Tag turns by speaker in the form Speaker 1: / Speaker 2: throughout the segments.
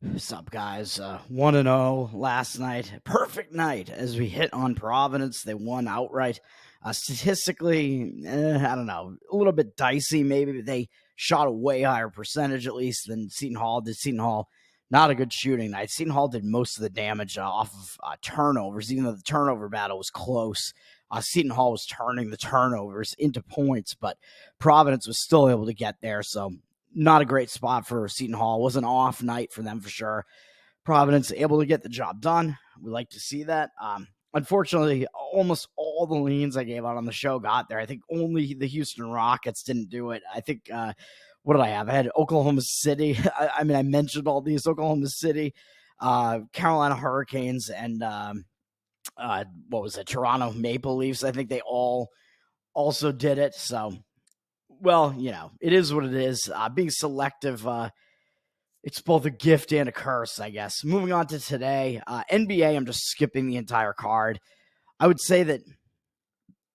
Speaker 1: What's up, guys? 1-0 last night. Perfect night as we hit on Providence. They won outright. Statistically, I don't know, a little bit dicey maybe, but they shot a way higher percentage at least than Seton Hall did. Seton Hall, not a good shooting night. Seton Hall did most of the damage off of turnovers, even though the turnover battle was close. Seton Hall was turning the turnovers into points, but Providence was still able to get there. So not a great spot for Seton Hall. It was an off night for them for sure. Providence able to get the job done. We like to see that. Unfortunately, almost all the leans I gave out on the show got there. I think only the Houston Rockets didn't do it. I think, what did I have? I had Oklahoma City. I mean, I mentioned all these: Oklahoma City, Carolina Hurricanes, and what was it? Toronto Maple Leafs. I think they all also did it. So, well, it is what it is. Being selective, it's both a gift and a curse, I guess. Moving on to today, NBA, I'm just skipping the entire card. I would say that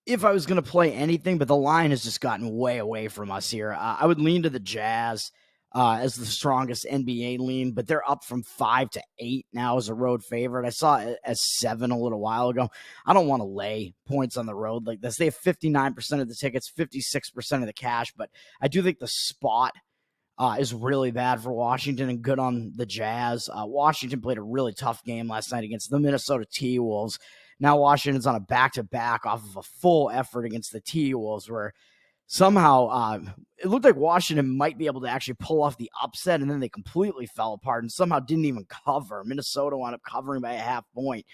Speaker 1: if I was going to play anything, but the line has just gotten way away from us here, I would lean to the Jazz as the strongest NBA lean, but they're up from 5 to 8 now as a road favorite. I saw it as 7 a little while ago. I don't want to lay points on the road like this. They have 59% of the tickets, 56% of the cash, but I do think the spot is really bad for Washington and good on the Jazz. Washington played a really tough game last night against the Minnesota T-Wolves. Now Washington's on a back-to-back off of a full effort against the T-Wolves where somehow it looked like Washington might be able to actually pull off the upset, and then they completely fell apart and somehow didn't even cover. Minnesota wound up covering by a half point.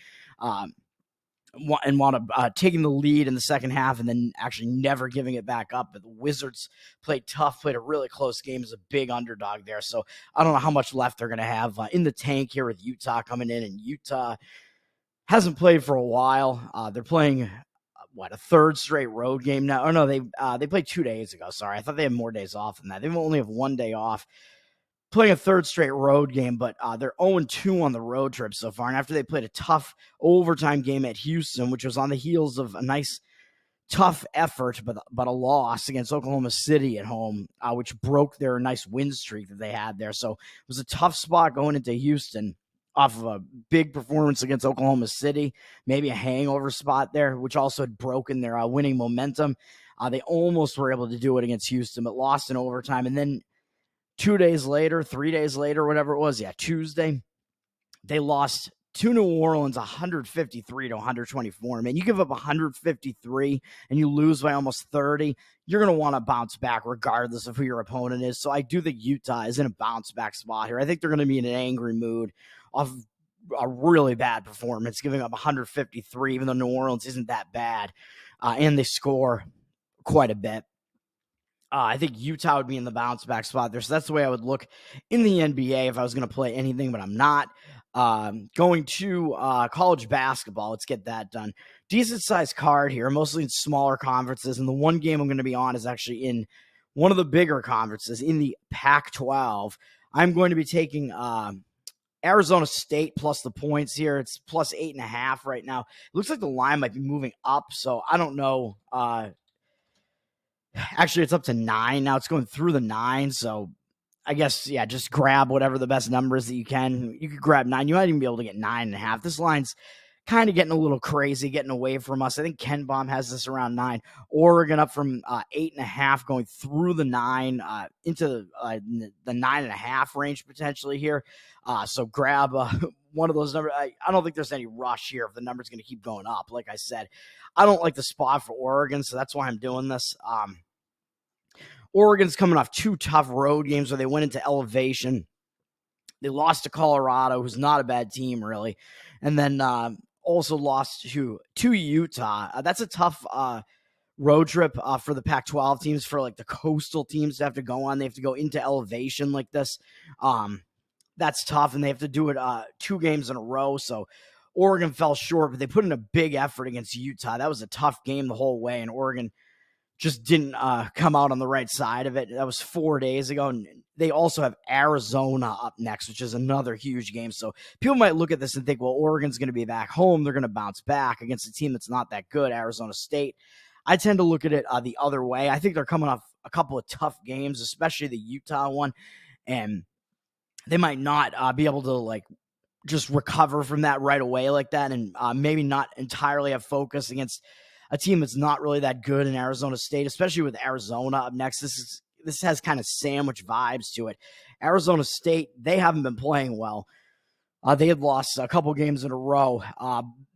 Speaker 1: And wound up taking the lead in the second half and then actually never giving it back up. But the Wizards played tough, played a really close game as a big underdog there. So I don't know how much left they're going to have in the tank here with Utah coming in. And Utah hasn't played for a while. They're playing, a third straight road game now? Oh, no, they played 2 days ago. Sorry, I thought they had more days off than that. They only have 1 day off. Playing a third straight road game, but they're 0-2 on the road trip so far. And after they played a tough overtime game at Houston, which was on the heels of a nice, tough effort, but a loss against Oklahoma City at home, which broke their nice win streak that they had there. So it was a tough spot going into Houston off of a big performance against Oklahoma City, maybe a hangover spot there, which also had broken their winning momentum. They almost were able to do it against Houston, but lost in overtime. And then 2 days later, 3 days later, whatever it was, Tuesday, they lost to New Orleans 153 to 124. Man, you give up 153 and you lose by almost 30, you're going to want to bounce back regardless of who your opponent is. So I do think Utah is in a bounce back spot here. I think they're going to be in an angry mood off a really bad performance, giving up 153, even though New Orleans isn't that bad. And they score quite a bit. I think Utah would be in the bounce back spot there. So that's the way I would look in the NBA if I was going to play anything, but I'm not. Going to college basketball. Let's get that done. Decent sized card here, mostly in smaller conferences. And the one game I'm going to be on is actually in one of the bigger conferences in the Pac-12. I'm going to be taking Arizona State plus the points here. It's plus 8.5 right now. It looks like the line might be moving up. So I don't know. Actually, it's up to 9 now. It's going through the 9, so I guess, just grab whatever the best numbers that you can. You could grab 9. You might even be able to get 9.5. This line's kind of getting a little crazy, getting away from us. I think Ken Baum has this around 9. Oregon up from 8.5, going through the 9 into the 9.5 range potentially here. So grab one of those numbers. I don't think there's any rush here if the number's going to keep going up. Like I said, I don't like the spot for Oregon, so that's why I'm doing this. Oregon's coming off 2 tough road games where they went into elevation. They lost to Colorado, who's not a bad team, really. And then also lost to Utah. That's a tough road trip for the Pac-12 teams, for like the coastal teams to have to go on. They have to go into elevation like this. That's tough, and they have to do it 2 games in a row. So Oregon fell short, but they put in a big effort against Utah. That was a tough game the whole way, and Oregon just didn't come out on the right side of it. That was 4 days ago. And they also have Arizona up next, which is another huge game. So people might look at this and think, well, Oregon's going to be back home. They're going to bounce back against a team that's not that good, Arizona State. I tend to look at it the other way. I think they're coming off a couple of tough games, especially the Utah one. And they might not be able to like just recover from that right away like that, and maybe not entirely have focus against a team that's not really that good in Arizona State, especially with Arizona up next. This has kind of sandwich vibes to it. Arizona State, they haven't been playing well. They had lost a couple games in a row.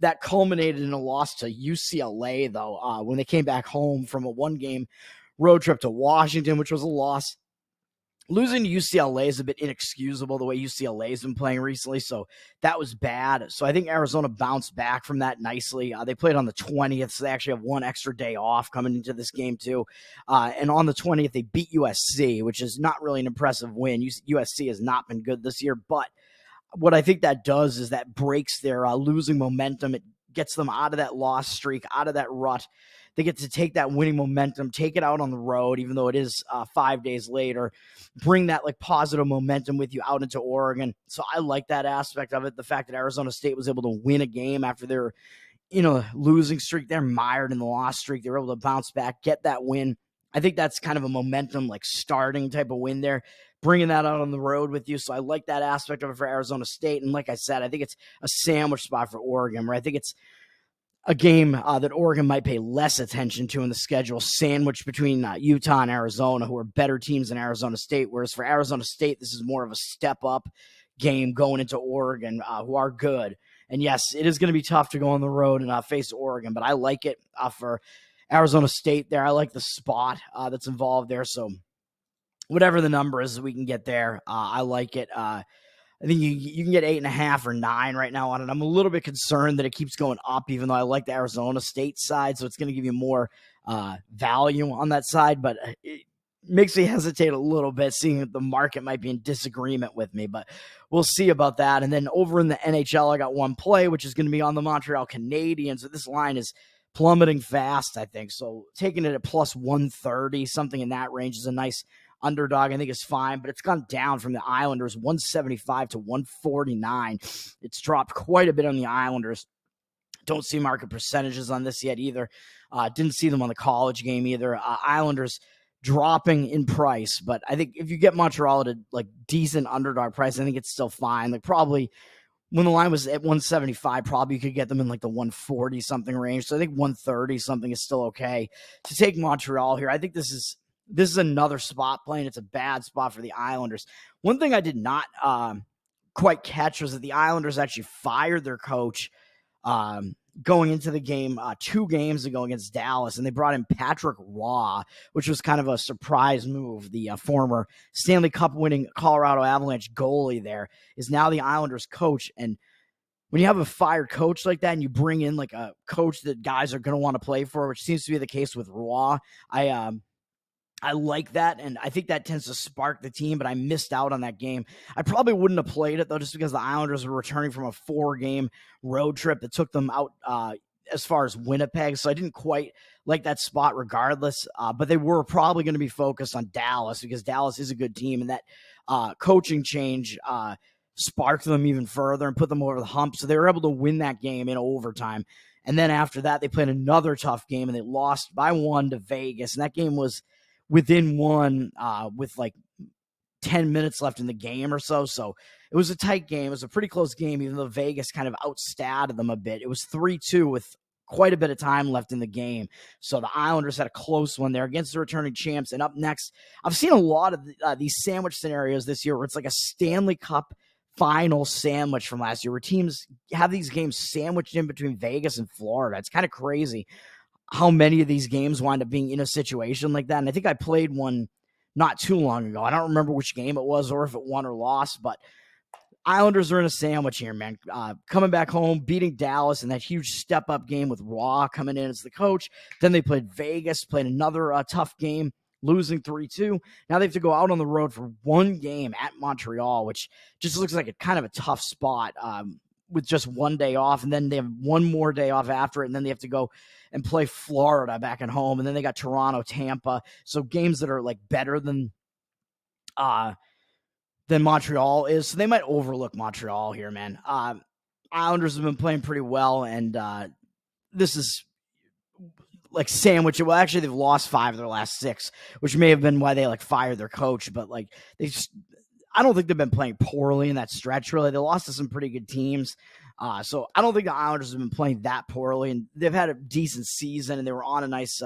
Speaker 1: That culminated in a loss to UCLA, though, when they came back home from a one-game road trip to Washington, which was a loss. Losing to UCLA is a bit inexcusable the way UCLA has been playing recently, so that was bad. So I think Arizona bounced back from that nicely. They played on the 20th, so they actually have one extra day off coming into this game too. And on the 20th, they beat USC, which is not really an impressive win. USC has not been good this year, but what I think that does is that breaks their losing momentum. It gets them out of that loss streak, out of that rut. They get to take that winning momentum, take it out on the road, even though it is 5 days later, bring that like positive momentum with you out into Oregon. So I like that aspect of it. The fact that Arizona State was able to win a game after their losing streak, they're mired in the loss streak. They were able to bounce back, get that win. I think that's kind of a momentum, like starting type of win there, bringing that out on the road with you. So I like that aspect of it for Arizona State. And like I said, I think it's a sandwich spot for Oregon, where I think it's a game that Oregon might pay less attention to in the schedule, sandwiched between Utah and Arizona, who are better teams than Arizona State. Whereas for Arizona State, this is more of a step up game going into Oregon, who are good. And yes, it is going to be tough to go on the road and face Oregon, but I like it for Arizona State there. I like the spot that's involved there. So whatever the number is, we can get there. I like it. I think you can get 8.5 or 9 right now on it. I'm a little bit concerned that it keeps going up, even though I like the Arizona State side, so it's going to give you more value on that side. But it makes me hesitate a little bit, seeing that the market might be in disagreement with me. But we'll see about that. And then over in the NHL, I got one play, which is going to be on the Montreal Canadiens. So this line is plummeting fast, I think. So taking it at plus 130, something in that range, is a nice underdog. I think is fine, but it's gone down from the Islanders 175 to 149. It's dropped quite a bit on the Islanders. Don't see market percentages on this yet either. Didn't see them on the college game either. Islanders dropping in price, but I think if you get Montreal at a like decent underdog price, I think it's still fine. Like probably when the line was at 175, probably you could get them in like the 140 something range. So I think 130 something is still okay to take Montreal here. I think this is another spot play, and it's a bad spot for the Islanders. One thing I did not quite catch was that the Islanders actually fired their coach going into the game 2 games ago against Dallas, and they brought in Patrick Roy, which was kind of a surprise move. The former Stanley Cup winning Colorado Avalanche goalie there is now the Islanders coach. And when you have a fired coach like that and you bring in like a coach that guys are going to want to play for, which seems to be the case with Roy, I like that, and I think that tends to spark the team, but I missed out on that game. I probably wouldn't have played it, though, just because the Islanders were returning from a 4-game road trip that took them out as far as Winnipeg, so I didn't quite like that spot regardless, but they were probably going to be focused on Dallas because Dallas is a good team, and that coaching change sparked them even further and put them over the hump, so they were able to win that game in overtime. And then after that, they played another tough game, and they lost by 1 to Vegas, and that game was within 1 with like 10 minutes left in the game or so. So it was a tight game. It was a pretty close game, even though Vegas kind of outstatted them a bit. It was 3-2 with quite a bit of time left in the game. So the Islanders had a close one there against the returning champs. And up next, I've seen a lot of these sandwich scenarios this year where it's like a Stanley Cup final sandwich from last year, where teams have these games sandwiched in between Vegas and Florida. It's kind of crazy how many of these games wind up being in a situation like that. And I think I played one not too long ago. I don't remember which game it was or if it won or lost, but Islanders are in a sandwich here, man. Coming back home, beating Dallas in that huge step-up game with Raw coming in as the coach. Then they played Vegas, played another tough game, losing 3-2. Now they have to go out on the road for 1 game at Montreal, which just looks like a kind of a tough spot with just 1 day off. And then they have 1 more day off after it, and then they have to go and play Florida back at home. And then they got Toronto, Tampa. So games that are like better than Montreal is. So they might overlook Montreal here, man. Islanders have been playing pretty well, and this is like sandwich. Well, actually, they've lost 5 of their last 6, which may have been why they like fired their coach. But like I don't think they've been playing poorly in that stretch, really. They lost to some pretty good teams. So I don't think the Islanders have been playing that poorly, and they've had a decent season, and they were on a nice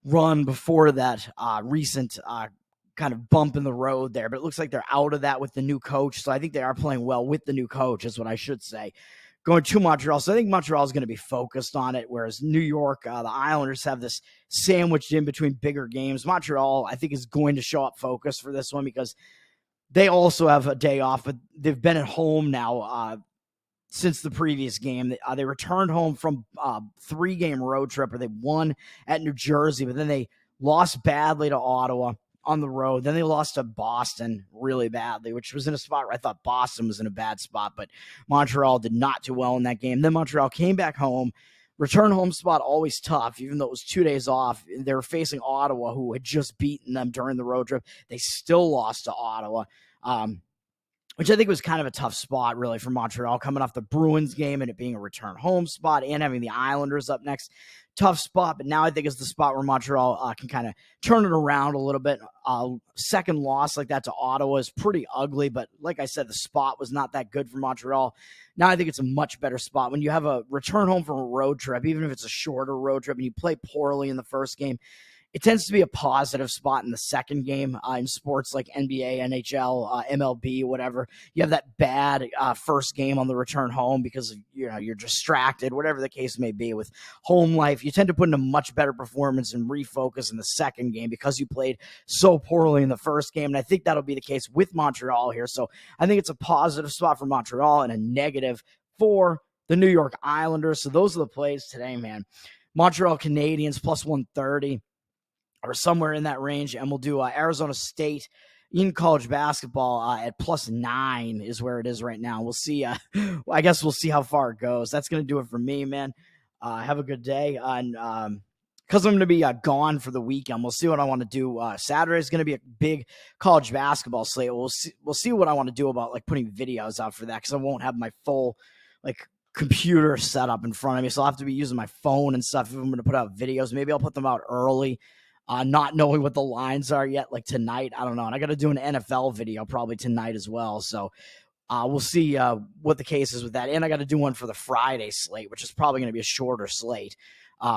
Speaker 1: run before that recent kind of bump in the road there. But it looks like they're out of that with the new coach. So I think they are playing well with the new coach, is what I should say. Going to Montreal. So I think Montreal is going to be focused on it, whereas New York, the Islanders have this sandwiched in between bigger games. Montreal, I think, is going to show up focused for this one because they also have a day off, but they've been at home now since the previous game. They returned home from a 3-game road trip where they won at New Jersey, but then they lost badly to Ottawa on the road. Then they lost to Boston really badly, which was in a spot where I thought Boston was in a bad spot, but Montreal did not do well in that game. Then Montreal came back home. Return home spot always tough, even though it was 2 days off. They were facing Ottawa, who had just beaten them during the road trip. They still lost to Ottawa, which I think was kind of a tough spot, really, for Montreal, coming off the Bruins game and it being a return home spot and having the Islanders up next. Tough spot, but now I think it's the spot where Montreal can kind of turn it around a little bit. Second loss like that to Ottawa is pretty ugly, but like I said, the spot was not that good for Montreal. Now I think it's a much better spot. When you have a return home from a road trip, even if it's a shorter road trip, and you play poorly in the first game, it tends to be a positive spot in the second game in sports like NBA, NHL, MLB, whatever. You have that bad first game on the return home because you're distracted, whatever the case may be. With home life, you tend to put in a much better performance and refocus in the second game because you played so poorly in the first game. And I think that'll be the case with Montreal here. So I think it's a positive spot for Montreal and a negative for the New York Islanders. So those are the plays today, man. Montreal Canadiens plus 130. Or somewhere in that range, and we'll do Arizona State in college basketball at plus 9 is where it is right now. We'll see. I guess we'll see how far it goes. That's going to do it for me, man. Have a good day. And because I'm going to be gone for the weekend, we'll see what I want to do. Saturday is going to be a big college basketball slate. We'll see what I want to do about like putting videos out for that because I won't have my full like computer set up in front of me, so I'll have to be using my phone and stuff if I'm going to put out videos. Maybe I'll put them out early. Not knowing what the lines are yet, like tonight, I don't know. And I got to do an NFL video probably tonight as well. So we'll see what the case is with that. And I got to do one for the Friday slate, which is probably going to be a shorter slate,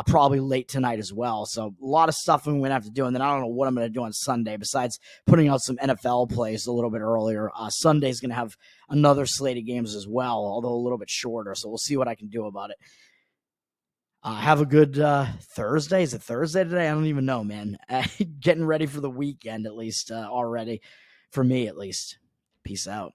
Speaker 1: probably late tonight as well. So a lot of stuff I'm going to have to do. And then I don't know what I'm going to do on Sunday besides putting out some NFL plays a little bit earlier. Sunday's going to have another slate of games as well, although a little bit shorter. So we'll see what I can do about it. Have a good Thursday. Is it Thursday today? I don't even know, man. Getting ready for the weekend, at least already, for me at least. Peace out.